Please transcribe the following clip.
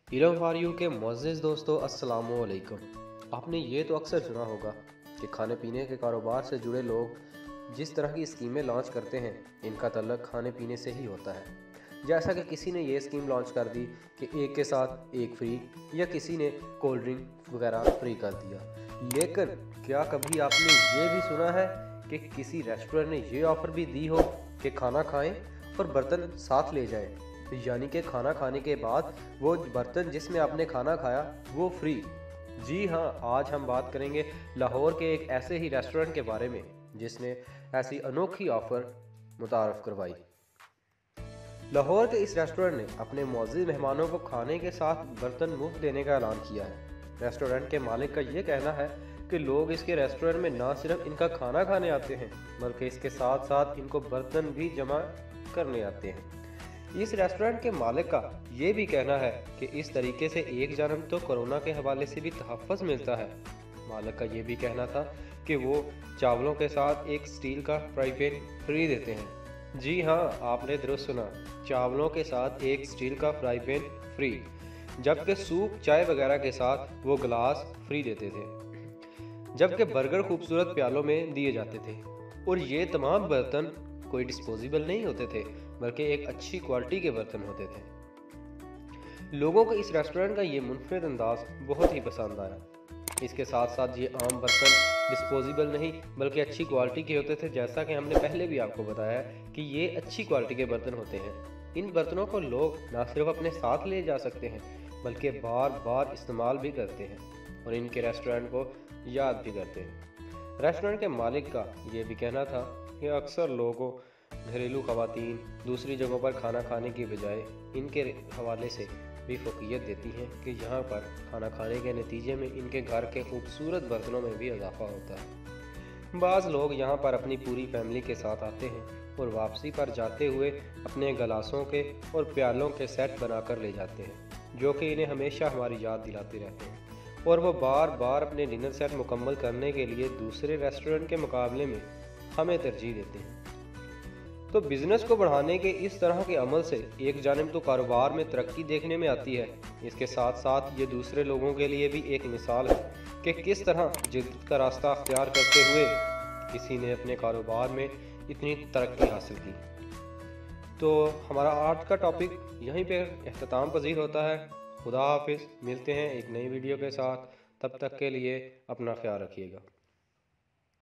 इलम for you के मुअज़्ज़िज़ दोस्तों, अस्सलामु अलैकुम। आपने ये तो अक्सर सुना होगा कि खाने पीने के कारोबार से जुड़े लोग जिस तरह की स्कीमें लॉन्च करते हैं, इनका तल्लुक़ खाने पीने से ही होता है। जैसा कि किसी ने ये स्कीम लॉन्च कर दी कि एक के साथ एक फ्री, या किसी ने कोल्ड ड्रिंक वगैरह फ्री कर दिया। लेकिन क्या कभी आपने ये भी सुना है कि किसी रेस्टोरेंट ने ये ऑफ़र भी दी हो कि खाना खाएं और बर्तन साथ ले जाएं, यानी कि खाना खाने के बाद वो बर्तन जिसमें आपने खाना खाया वो फ्री। जी हाँ, आज हम बात करेंगे लाहौर के एक ऐसे ही रेस्टोरेंट के बारे में जिसने ऐसी अनोखी ऑफ़र मुतारफ़ करवाई। लाहौर के इस रेस्टोरेंट ने अपने मुअज़्ज़िज़ मेहमानों को खाने के साथ बर्तन मुफ्त देने का ऐलान किया है। रेस्टोरेंट के मालिक का ये कहना है कि लोग इसके रेस्टोरेंट में ना सिर्फ इनका खाना खाने आते हैं, बल्कि इसके साथ साथ इनको बर्तन भी जमा करने आते हैं। इस रेस्टोरेंट के मालिक का ये भी कहना है कि इस तरीके से एक जानब तो कोरोना के हवाले से भी तहफ़्फ़ुज़ मिलता है। मालिक का ये भी कहना था कि वो चावलों के साथ एक स्टील का फ्राई पैन फ्री देते हैं। जी हाँ, आपने दुरुस्त सुना, चावलों के साथ एक स्टील का फ्राई पैन फ्री, जबकि सूप चाय वगैरह के साथ वो गिलास फ्री देते थे, जबकि बर्गर खूबसूरत प्यालों में दिए जाते थे। और ये तमाम बर्तन कोई डिस्पोजेबल नहीं होते थे, बल्कि एक अच्छी क्वालिटी के बर्तन होते थे। लोगों को इस रेस्टोरेंट का ये मुनफरिद अंदाज बहुत ही पसंद आया। इसके साथ साथ ये आम बर्तन डिस्पोजेबल नहीं बल्कि अच्छी क्वालिटी के होते थे। जैसा कि हमने पहले भी आपको बताया कि ये अच्छी क्वालिटी के बर्तन होते हैं। इन बर्तनों को लोग ना सिर्फ अपने साथ ले जा सकते हैं, बल्कि बार बार इस्तेमाल भी करते हैं और इनके रेस्टोरेंट को याद भी करते हैं। रेस्टोरेंट के मालिक का ये भी कहना था कि अक्सर लोगों घरेलू ख़वातीन दूसरी जगहों पर खाना खाने की बजाय इनके हवाले से भी फ़ोकियत देती हैं कि यहाँ पर खाना खाने के नतीजे में इनके घर के खूबसूरत बर्तनों में भी इजाफा होता है। बाज़ लोग यहाँ पर अपनी पूरी फैमिली के साथ आते हैं और वापसी पर जाते हुए अपने गिलासों के और प्यालों के सेट बनाकर ले जाते हैं, जो कि इन्हें हमेशा हमारी याद दिलाते रहते हैं। और वो बार बार अपने डिनर सेट मुकम्मल करने के लिए दूसरे रेस्टोरेंट के मुकाबले में हमें तरजीह देते हैं। तो बिज़नेस को बढ़ाने के इस तरह के अमल से एक जानिब तो कारोबार में तरक्की देखने में आती है, इसके साथ साथ ये दूसरे लोगों के लिए भी एक मिसाल है कि किस तरह जिद्दत का रास्ता अख्तियार करते हुए किसी ने अपने कारोबार में इतनी तरक्की हासिल की। तो हमारा आज का टॉपिक यहीं पे इख्तिताम पजीर होता है। खुदा हाफिज़, मिलते हैं एक नई वीडियो के साथ। तब तक के लिए अपना ख्याल रखिएगा।